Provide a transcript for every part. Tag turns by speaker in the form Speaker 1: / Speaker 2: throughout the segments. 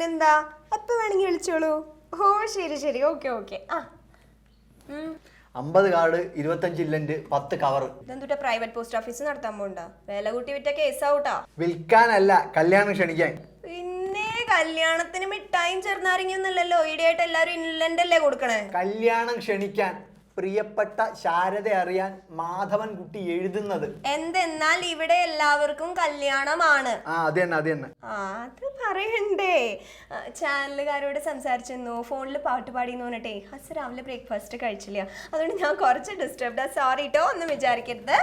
Speaker 1: പിന്നെന്താ, എപ്പോ വേണമെങ്കിൽ വിളിച്ചോളൂ. ഓ ശരി ശരി, ഓക്കെ ഓക്കെ. ആ
Speaker 2: 50 കാർഡ്, 25 ഇല്ലന്റ്, 10 കവർ.
Speaker 1: ഇതെന്തുട്ടാ പ്രൈവറ്റ് പോസ്റ്റ് ഓഫീസ് നടത്താൻ പോണ്ട? വില കൂട്ടി വിറ്റ കേസാവൂട്ടാ.
Speaker 2: വിൽക്കാനല്ല, കല്യാണം ക്ഷണിക്കാൻ.
Speaker 1: പിന്നെ കല്യാണത്തിന് മിഠായും ചെറുനാരങ്ങയൊന്നുമല്ലല്ലോ, ഈടെയായിട്ട് എല്ലാരും ഇൻലൻഡ് അല്ലേ കൊടുക്കണേ.
Speaker 2: കല്യാണം ക്ഷണിക്കാൻ. പ്രിയപ്പെട്ട ശാരദ അറിയാൻ മാധവൻ കുട്ടി എഴുതുന്നത്.
Speaker 1: എന്തെന്നാൽ ഇവിടെ എല്ലാവർക്കും കല്യാണമാണ്.
Speaker 2: അത് തന്നെ.
Speaker 1: അത് പറയണ്ടേ. ചാനലുകാരോട് സംസാരിച്ചെന്നു, ഫോണിൽ പാട്ട് പാടിയെന്ന് പറഞ്ഞിട്ടേ ഹസ് രാവിലെ ബ്രേക്ക്ഫാസ്റ്റ് കഴിച്ചില്ല. അതുകൊണ്ട് ഞാൻ കുറച്ച് ഡിസ്റ്റർബ്ഡ്. സോറി കേട്ടോ, ഒന്നും വിചാരിക്കരുത്.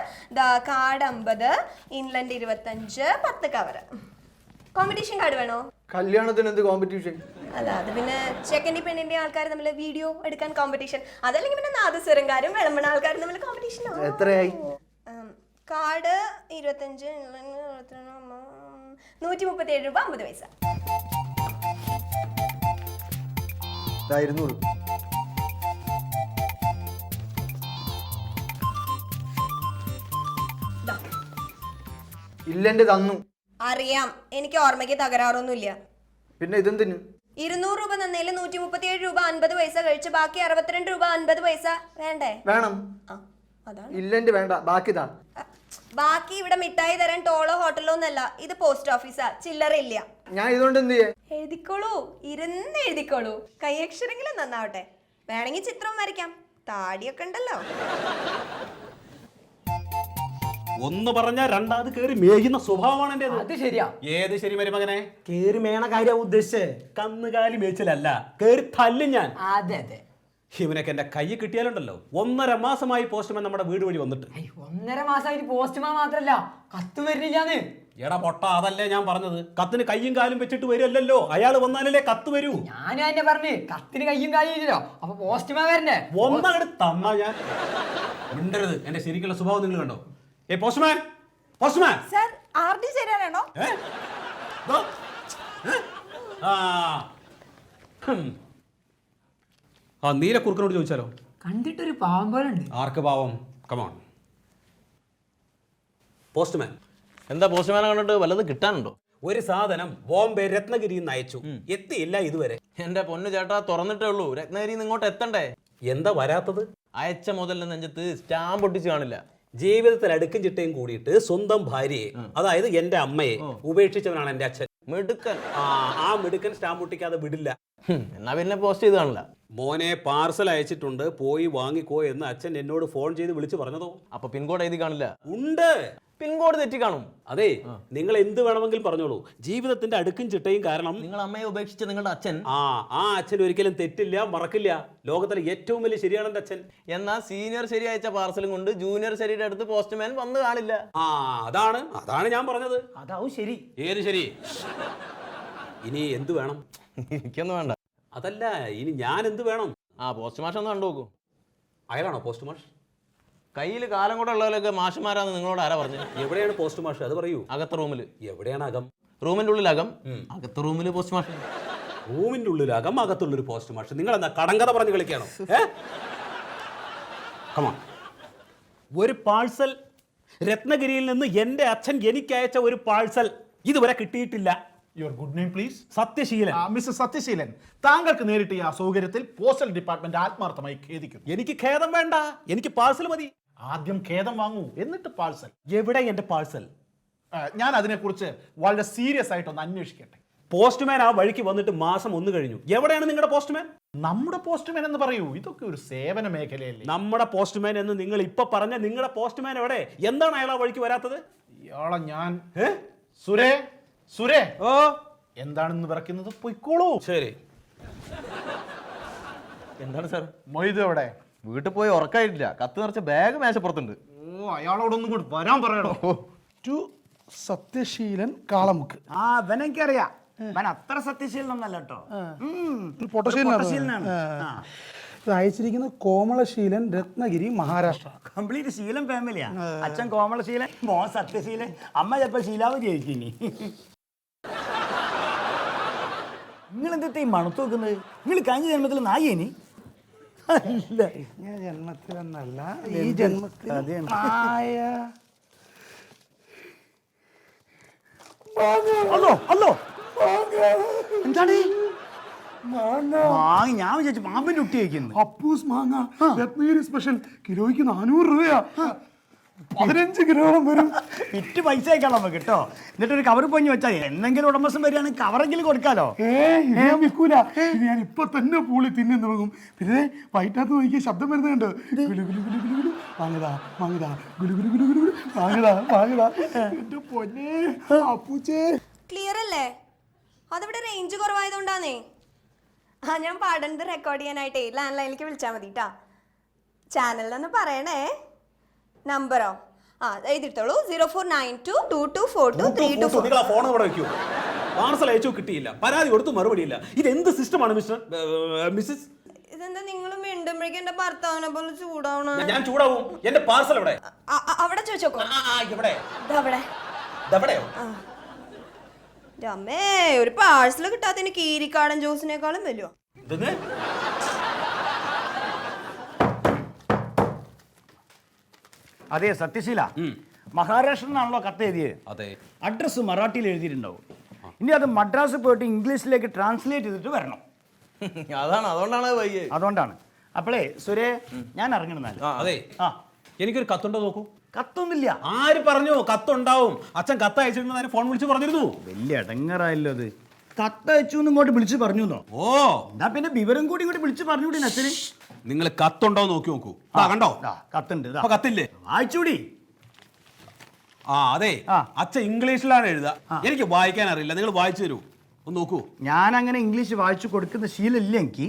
Speaker 1: Card 50, inland 25, 10 cover. Competition card വേണോ?
Speaker 2: കല്യാണത്തിന് എന്ത് കോമ്പറ്റീഷൻ?
Speaker 1: അല്ല, അത് പിന്നെ ചെക്കൻ്റെ പെണ്ണിന്റെ ആൾക്കാർ തമ്മിൽ വീഡിയോ എടുക്കാൻ കോമ്പറ്റീഷൻ. അതല്ലെങ്കിൽ പിന്നെ നാദസ്വരങ്കാരും വിളമ്പണ ആൾക്കാരും തമ്മിൽ കോമ്പറ്റീഷൻ.
Speaker 2: എത്രയായി?
Speaker 1: കാർഡ് 25, 137 രൂപ 50 പൈസ.
Speaker 2: 200. ഇല്ലന്റ് തന്നു.
Speaker 1: അറിയാം, എനിക്ക് ഓർമ്മയ്ക്ക് തകരാറൊന്നുമില്ല.
Speaker 2: പിന്നെ ഇതെന്തിന്?
Speaker 1: 200 രൂപ തന്നേല് 137 രൂപ 50 പൈസ കഴിച്ച് ബാക്കി 62 രൂപ 50 പൈസ വേണ്ടേ?
Speaker 2: വേണം.
Speaker 1: അതാണ്.
Speaker 2: ഇല്ലന്റ് വേണ്ട, ബാക്കി താ.
Speaker 1: ബാക്കി ഇവിടെ മിഠായി തരാൻ ടോളോ ഹോട്ടലോ ഒന്നല്ല, ഇത് പോസ്റ്റ് ഓഫീസാ, ചില്ലറയില്ല.
Speaker 2: ഞാൻ ഇതുകൊണ്ട് എന്ത് ചെയ്യേ?
Speaker 1: എഴുതിക്കോളൂ, ഇരുന്ന് എഴുതിക്കോളൂ. കൈയക്ഷരെങ്കിലും നന്നാവട്ടെ. വേണമെങ്കിൽ ചിത്രം വരയ്ക്കാം, താടിയൊക്കെ ഉണ്ടല്ലോ.
Speaker 3: ഒന്ന് പറഞ്ഞാൽ രണ്ടാമത് കേറി മേയുന്ന സ്വഭാവമാണ് എന്റെ.
Speaker 4: അത് ശരിയാ.
Speaker 3: ഏത് ശരി മരുമകനെ?
Speaker 4: കേറി മേണ കാര്യം ഉദ്ദേശിച്ചേ.
Speaker 3: കന്നുകാലി മേച്ചിലല്ല, കേറി തല്ലും ഞാൻ.
Speaker 4: അതെ അതെ.
Speaker 3: ഇവനൊക്കെ എന്റെ കൈ കിട്ടിയാലുണ്ടല്ലോ. 1.5 മാസമായി പോസ്റ്റ്മാൻ നമ്മുടെ വീട് വഴി വന്നിട്ട്.
Speaker 4: 1.5 മാസമായിട്ട് പോസ്റ്റ്മാൻ മാത്രല്ല കത്ത് വരുന്നില്ലാന്ന്.
Speaker 3: എടാ പൊട്ട, അതല്ലേ ഞാൻ പറഞ്ഞത്. കത്തിന് കയ്യും കാലും വെച്ചിട്ട് വരുമല്ലോ, അയാൾ വന്നാലല്ലേ കത്ത് വരൂ.
Speaker 4: ഞാനും എന്നെ പറഞ്ഞു കത്തിന് കയ്യും കാലും ഇല്ലല്ലോ, അപ്പൊ പോസ്റ്റ്മാൻ വരണ്ടേ.
Speaker 3: ഒന്നങ്ങട് തന്നാ ഞാൻ മിണ്ടരുത്. എന്റെ ശരിക്കുള്ള സ്വഭാവം നിങ്ങൾ കണ്ടോ? ഏ പോസ്റ്റ്മാൻ, പോസ്റ്റ്മാൻ
Speaker 1: സർ, ആർഡി ചേരാനാണോ?
Speaker 3: ആ നീലക്കുറുക്കനോട് ചോദിച്ചാലോ?
Speaker 4: കണ്ടിട്ടൊരു പാവം പോലെ ഉണ്ട്.
Speaker 3: ആർക്ക് പാവം? Come on postman.
Speaker 5: എന്താ പോസ്റ്റ്മാനെ കണ്ടിട്ട് വല്ലതും കിട്ടാനുണ്ടോ?
Speaker 3: ഒരു സാധനം ബോംബെ രത്നഗിരിയിൽ നിന്ന് അയച്ചു, എത്തിയില്ല ഇതുവരെ.
Speaker 5: എന്റെ പൊന്നു ചേട്ടാ, തുറന്നിട്ടേ ഉള്ളൂ. രത്നഗിരിയിൽ നിന്ന് ഇങ്ങോട്ട് എത്തണ്ടേ?
Speaker 3: എന്താ വരാത്തത്?
Speaker 5: അയച്ച മുതലിന്റെ നെഞ്ചത്ത് സ്റ്റാമ്പ് ഒട്ടിച്ച് കാണില്ല.
Speaker 3: ജീവിതത്തിൽ അടുക്കും ചിട്ടയും കൂടിയിട്ട് സ്വന്തം ഭാര്യയെ, അതായത് എന്റെ അമ്മയെ ഉപേക്ഷിച്ചവനാണ് എന്റെ അച്ഛൻ.
Speaker 5: മിടുക്കൻ.
Speaker 3: ആ മിടുക്കൻ സ്റ്റാമ്പ് ഒട്ടിക്കാതെ വിടില്ല.
Speaker 5: എന്നാ പിന്നെ പോസ്റ്റ് ചെയ്ത് കാണില്ല.
Speaker 3: മോനെ പാർസൽ അയച്ചിട്ടുണ്ട്, പോയി വാങ്ങിക്കോ എന്ന് അച്ഛൻ എന്നോട് ഫോൺ ചെയ്ത് വിളിച്ചു പറഞ്ഞതോ?
Speaker 5: അപ്പൊ പിൻകോഡ് എഴുതി കാണില്ല?
Speaker 3: ഉണ്ട്.
Speaker 5: പിൻകോഡ് തെറ്റി കാണും.
Speaker 3: അതെ, നിങ്ങൾ എന്ത് വേണമെങ്കിലും പറഞ്ഞോളൂ. ജീവിതത്തിന്റെ അടുക്കും ചിട്ടയും കാരണം
Speaker 5: നിങ്ങൾ അമ്മയെ ഉപേക്ഷിച്ച നിങ്ങളുടെ അച്ഛൻ,
Speaker 3: ആ അച്ഛൻ ഒരിക്കലും തെറ്റില്ല, മറക്കില്ല. ലോകത്തിലെ ഏറ്റവും വലിയ ശരിയാണ് എന്റെ അച്ഛൻ.
Speaker 5: എന്നാ സീനിയർ ശരി അയച്ച പാർസലും കൊണ്ട് ജൂനിയർ ശരിയുടെ അടുത്ത് പോസ്റ്റ്മാൻ വന്ന് കാണില്ല.
Speaker 3: അതാണ് ഞാൻ പറഞ്ഞത്.
Speaker 4: അതാവും ശരി.
Speaker 3: ഏത് ശരി? ഇനി എന്ത് വേണം?
Speaker 5: എനിക്കൊന്നും വേണ്ട.
Speaker 3: അതല്ല, ഇനി ഞാൻ എന്ത് വേണം?
Speaker 5: പോസ്റ്റ് മാഷ് ഒന്ന് കണ്ടു നോക്കൂ.
Speaker 3: അയാളാണോ പോസ്റ്റ് മാഷ്?
Speaker 5: കയ്യിൽ കാലം കൂടെ ഉള്ളവരൊക്കെ മാഷുമാരാന്ന് നിങ്ങളോട് ആരാ പറഞ്ഞു?
Speaker 3: എവിടെയാണ് പോസ്റ്റ് മാഷ്? അത് പറയൂ.
Speaker 5: അകത്തെ റൂമില്.
Speaker 3: എവിടെയാണ് അകം?
Speaker 5: റൂമിന്റെ ഉള്ളിൽ അകം, അകത്തെ റൂമില് പോസ്റ്റ് മാഷ്.
Speaker 3: റൂമിന്റെ ഉള്ളിൽ അകം, അകത്തുള്ളൊരു പോസ്റ്റ് മാഷ്. നിങ്ങൾ എന്താ കടങ്കഥ പറഞ്ഞ് കളിക്കാണോ? കമാ, ഒരു പാഴ്സൽ രത്നഗിരിയിൽ നിന്ന് എന്റെ അച്ഛൻ എനിക്ക് അയച്ച ഒരു പാഴ്സൽ ഇതുവരെ കിട്ടിയിട്ടില്ല.
Speaker 6: Your good name please?
Speaker 3: Sathyaseelan.
Speaker 6: Mister Sathyaseelan, താങ്കൾക്ക് നേരിട്ട് ഈ അസൗകര്യത്തിൽ പോസ്റ്റൽ ഡിപ്പാർട്ട്മെന്റ് ആത്മാർത്ഥമായി ഖേദിക്കുന്നു.
Speaker 3: എനിക്ക് ഖേദം വേണ്ട, എനിക്ക് പാഴ്സൽ മതി.
Speaker 6: ആദ്യം ഖേദം വാങ്ങൂ, എന്നിട്ട് പാഴ്സൽ.
Speaker 3: എവിടെ എന്റെ പാഴ്സൽ?
Speaker 6: ഞാൻ അതിനെക്കുറിച്ച് വളരെ സീരിയസ് ആയിട്ടൊന്ന് അന്വേഷിക്കട്ടെ.
Speaker 3: പോസ്റ്റ്മാൻ ആ വഴിക്ക് വന്നിട്ട് മാസം 1 കഴിഞ്ഞു. എവിടെയാണ് നിങ്ങളുടെ പോസ്റ്റ്മാൻ?
Speaker 6: നമ്മുടെ പോസ്റ്റ്മാൻ എന്ന് പറയൂ, ഇതൊക്കെ ഒരു സേവന മേഖലയല്ലേ?
Speaker 3: നമ്മുടെ പോസ്റ്റ്മാൻ എന്ന് നിങ്ങൾ ഇപ്പൊ പറഞ്ഞ നിങ്ങളുടെ പോസ്റ്റ്മാൻ എവിടെ? എന്താണ് അയാൾ ആ വഴിക്ക് വരാത്തത്?
Speaker 6: ഇയാളെ ഞാൻ സുരേ എന്താണെന്ന് വിറയ്ക്കുന്നത്? പൊയ്ക്കോളൂ.
Speaker 3: ശരി.
Speaker 5: എന്താണ് സാർ?
Speaker 6: മൊയ്ത് എവിടെ?
Speaker 5: വീട്ടിൽ പോയി ഉറക്കായിട്ടില്ല. കത്ത് നിറച്ച ബാഗ് മേശപ്പുറത്തുണ്ട്.
Speaker 6: അയാളോടൊന്നും കൂടി വരാൻ പറയണോ? ടു സത്യശീലൻ കാളമുക്ക്.
Speaker 4: അവനെനിക്കറിയാം, അവൻ അത്ര സത്യശീലനൊന്നല്ല കേട്ടോ.
Speaker 6: പൊട്ടശീലനാണ്. ഇത് അയച്ചിരിക്കുന്ന കോമളശീലൻ, രത്നഗിരി, മഹാരാഷ്ട്ര.
Speaker 4: കംപ്ലീറ്റ് ശീലൻ ഫാമിലിയാ. അച്ഛൻ കോമളശീലൻ, മോൻ സത്യശീലൻ, അമ്മ ചിലപ്പോൾ ശീലാവതി ആയിരിക്കും. ഇനി നിങ്ങൾ എന്താ ഈ മണത്ത് നോക്കുന്നത്? നിങ്ങൾ കഴിഞ്ഞ ജന്മത്തിൽ നായേനി? അല്ല,
Speaker 6: ജന്മത്തിലൊന്നല്ല, ഈ ജന്മത്തിൽ
Speaker 4: അല്ലോ എന്താണ് മാങ്ങ? ഞാൻ വിചാരിച്ചു പാമ്പിന്റെ കുട്ടി കഴിക്കുന്നു.
Speaker 6: അപ്പൂസ് മാങ്ങ രത്നഗിരി സ്പെഷ്യൽ കിലോയ്ക്ക് 400 രൂപയാ. 15 കിലോളം വരും.
Speaker 4: വിറ്റ് പൈസ അയക്കാം നമുക്ക് കേട്ടോ. എന്നിട്ടൊരു കവർ പൊഞ്ഞ് വെച്ചാൽ എന്തെങ്കിലും ഉടമസ്ഥൻ വരികയാണെങ്കിൽ കവറെങ്കിലും കൊടുക്കാലോ.
Speaker 6: ഇത് ഞാൻ വിൽക്കൂല. ഇത് ഞാൻ ഇപ്പൊ തന്നെ പൂളി തിന്നു തുടങ്ങും. പിന്നെ വൈകിട്ടകത്ത് നോക്കിയ ശബ്ദം വരുന്നുണ്ട്. ഗുലു ഗുലു ഗുലു ഗുലു ഗുലു. വാങ്ങതാ വാങ്ങതാ ഗുലു ഗുലു ഗുലു ഗുലു ഗുലു. വാങ്ങതാ വാങ്ങതാ. എന്റെ പൊന്നേ അപ്പൂച്ചേ.
Speaker 1: ക്ലിയർ അല്ലേ? അതിവിടെ റേഞ്ച് കുറവായതുകൊണ്ടാന്നേ. ഞാൻ പാടുന്നത് റെക്കോർഡ് ചെയ്യാനായിട്ടേ ലാൻഡ് ലൈനിലേക്ക് വിളിച്ചാൽ മതി കേട്ടാ. ചാനലിലൊന്ന് പറയണേ. നമ്പറോ? എഴുതിട്ടോളൂ. 0492224232.
Speaker 3: നിങ്ങൾ ആ ഫോൺ ഇവിടെ വെക്കൂ. പാർസൽ അയച്ചു കിട്ടിയില്ല, പരാതി കൊടുത്തു മറുപടിയില്ല. ഇത് എന്ത് സിസ്റ്റമാണ് മിസ്സസ്?
Speaker 1: ഇതെന്താ നിങ്ങൾ മിണ്ടുമ്പോഴേക്കും എന്റെ ഭർത്താവിനെ പോലെ ചൂടാവണ?
Speaker 3: ഞാൻ ചൂടാവും. എന്റെ പാർസൽ എവിടെ?
Speaker 1: അവിടെ ചോദിച്ചോക്കോ.
Speaker 3: ഇവിടെ
Speaker 1: അവിടെ
Speaker 3: ഇതെവിടെയോ?
Speaker 1: അമ്മേ, ഒരു പാഴ്സൽ കിട്ടാത്തതിന് കീരിക്കാടൻ ജ്യൂസിനേക്കാളും വരുമോ?
Speaker 4: അതെ സത്യശീല, മഹാരാഷ്ട്രനാണല്ലോ കത്ത് എഴുതിയത്.
Speaker 3: അതെ.
Speaker 4: അഡ്രസ്സ് മറാഠിയിൽ എഴുതിയിട്ടുണ്ടാവും. ഇനി അത് മദ്രാസ് പോയിട്ട് ഇംഗ്ലീഷിലേക്ക് ട്രാൻസ്ലേറ്റ് ചെയ്തിട്ട് വരണം.
Speaker 5: അതുകൊണ്ടാണ് വൈകി.
Speaker 4: അതുകൊണ്ടാണ്. അപ്പോളേ സുരേ, ഞാൻ ഇറങ്ങണമെന്നാല്.
Speaker 3: അതെ, എനിക്കൊരു കത്തുണ്ടോ നോക്കൂ.
Speaker 4: കത്തൊന്നുമില്ല.
Speaker 3: ആര് പറഞ്ഞു കത്തുണ്ടാവും? അച്ഛൻ കത്ത് അയച്ചിട്ടുണ്ടെന്ന് ഫോൺ വിളിച്ച് പറഞ്ഞിരുന്നു.
Speaker 4: വലിയ ഇടങ്ങറായല്ലോ അത്. കത്തയച്ചു ഇങ്ങോട്ട് വിളിച്ച് പറഞ്ഞു.
Speaker 3: ഓ,
Speaker 4: എന്നാ പിന്നെ വിവരം കൂടി ഇങ്ങോട്ട് വിളിച്ച് പറഞ്ഞുകൂടി അച്ഛന്.
Speaker 3: നിങ്ങൾ കത്തുണ്ടോ നോക്കി നോക്കൂ. കണ്ടോ?
Speaker 4: കത്തുണ്ട്.
Speaker 3: അപ്പൊ കത്തില്ലേ?
Speaker 4: വായിച്ചൂടി.
Speaker 3: അതെ, അച്ഛൻ ഇംഗ്ലീഷിലാണ് എഴുതുക. എനിക്ക് വായിക്കാൻ അറിയില്ല. നിങ്ങൾ വായിച്ചു തരൂ, ഒന്ന് നോക്കൂ.
Speaker 4: ഞാൻ അങ്ങനെ ഇംഗ്ലീഷ് വായിച്ചു കൊടുക്കുന്ന ശീലമില്ല എനിക്ക്.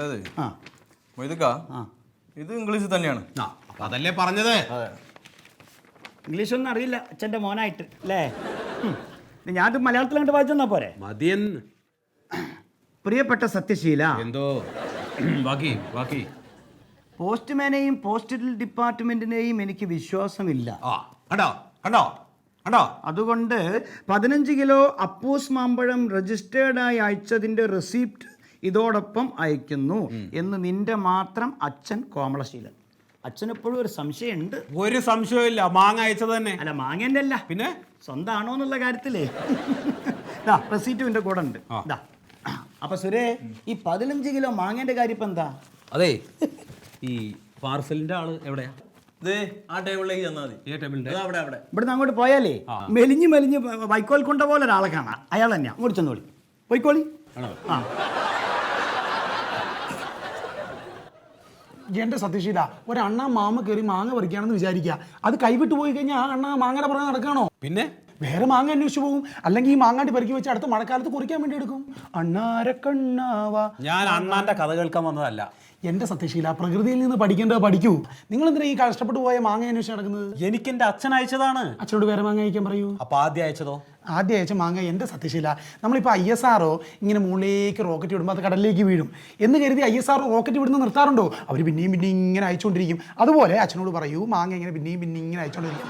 Speaker 5: അതെ ഇത് ഇംഗ്ലീഷ് തന്നെയാണ്.
Speaker 3: അപ്പൊ അതല്ലേ പറഞ്ഞത്.
Speaker 4: ഇംഗ്ലീഷ് ഒന്നും അറിയില്ല അച്ഛൻ്റെ മോനായിട്ട് അല്ലേ? ഞാനത് മലയാളത്തിൽ കണ്ട് വായിച്ചെന്നാ പോരെ?
Speaker 3: മതിയെന്ന്.
Speaker 4: പ്രിയപ്പെട്ട സത്യശീല,
Speaker 3: എന്തോ ബാക്കി ബാക്കി.
Speaker 4: പോസ്റ്റ്മാനെയും പോസ്റ്റൽ ഡിപ്പാർട്ട്മെന്റിനെയും എനിക്ക് വിശ്വാസമില്ല.
Speaker 3: കണ്ടോ കണ്ടോ കണ്ടോ?
Speaker 4: അതുകൊണ്ട് 15 കിലോ അപ്പൂസ് മാമ്പഴം രജിസ്റ്റേർഡായി അയച്ചതിന്റെ റെസിപ്റ്റ് ഇതോടൊപ്പം അയക്കുന്നു എന്ന് നിന്റെ മാത്രം അച്ഛൻ കോമളശീലൻ. അച്ഛൻ എപ്പോഴും ഒരു സംശയമുണ്ട്.
Speaker 3: ഒരു സംശയമില്ല, മാങ്ങ അയച്ചത് തന്നെ.
Speaker 4: അല്ല, മാങ്ങേൻ്റെ അല്ല,
Speaker 3: പിന്നെ
Speaker 4: സ്വന്തമാണോ എന്നുള്ള കാര്യത്തിലേ. റെസീറ്റും എൻ്റെ കൂടെ ഉണ്ട്. അപ്പൊ സുരേ, ഈ 15 കിലോ മാങ്ങേന്റെ കാര്യം ഇപ്പൊ എന്താ?
Speaker 3: അതെ, ഈ പാർസലിന്റെ ആള് എവിടെയാ?
Speaker 5: ആ ടേബിളിലേക്ക് ചെന്നാൽ മതി.
Speaker 4: ഇവിടുന്ന് അങ്ങോട്ട് പോയാലേ മെലിഞ്ഞ് മെലിഞ്ഞ് വൈക്കോൽ കൊണ്ട പോലെ ഒരാളെ കാണാം. അയാൾ തന്നെയാ. അങ്ങോട്ട് ചെന്നോളി, പോയിക്കോളി.
Speaker 6: എന്റെ സത്യശീല, ഒരണ്ണ മാമ കയറി മാങ്ങ പറിക്കുകയാണെന്ന് വിചാരിക്കുക. അത് കൈവിട്ട് പോയി കഴിഞ്ഞാൽ ആ അണ്ണ മാങ്ങയുടെ പുറകെ നടക്കണോ?
Speaker 3: പിന്നെ
Speaker 6: വേറെ മാങ്ങ അന്വേഷിച്ചു പോകും. അല്ലെങ്കിൽ ഈ മാങ്ങാണ്ടി പെറുക്കി വെച്ച് അടുത്ത മഴക്കാലത്ത് കുറിക്കാൻ വേണ്ടി എടുക്കും. അണ്ണാരക്കണ്ണാവാ.
Speaker 3: ഞാൻ അണ്ണാന്റെ കഥ കേൾക്കാൻ വന്നതല്ല.
Speaker 6: എന്റെ സത്യശീല, പ്രകൃതിയിൽ നിന്ന് പഠിക്കേണ്ടത് പഠിക്കൂ. നിങ്ങൾ എന്തിനാ ഈ കഷ്ടപ്പെട്ട് പോയ മാങ്ങ അന്വേഷിച്ച് നടക്കുന്നത്?
Speaker 3: എനിക്ക് എന്റെ അച്ഛൻ അയച്ചതാണ്.
Speaker 6: അച്ഛനോട് വേറെ മാങ്ങ അയക്കാൻ പറയൂ.
Speaker 3: അപ്പൊ ആദ്യം അയച്ചതോ?
Speaker 6: ആദ്യം അയച്ച മാങ്ങ എൻ്റെ സത്യശീല, നമ്മളിപ്പോൾ ISRO ഇങ്ങനെ മുകളിലേക്ക് റോക്കറ്റ് വിടുമ്പോൾ അത് കടലിലേക്ക് വീഴും എന്ന് കരുതി ISRO റോക്കറ്റ് വിടുന്ന നിർത്താറുണ്ടോ? അവർ പിന്നെയും പിന്നെയും ഇങ്ങനെ അയച്ചുകൊണ്ടിരിക്കും. അതുപോലെ അച്ഛനോട് പറയൂ, മാങ്ങ ഇങ്ങനെ പിന്നെയും പിന്നെയും ഇങ്ങനെ അയച്ചുകൊണ്ടിരിക്കും.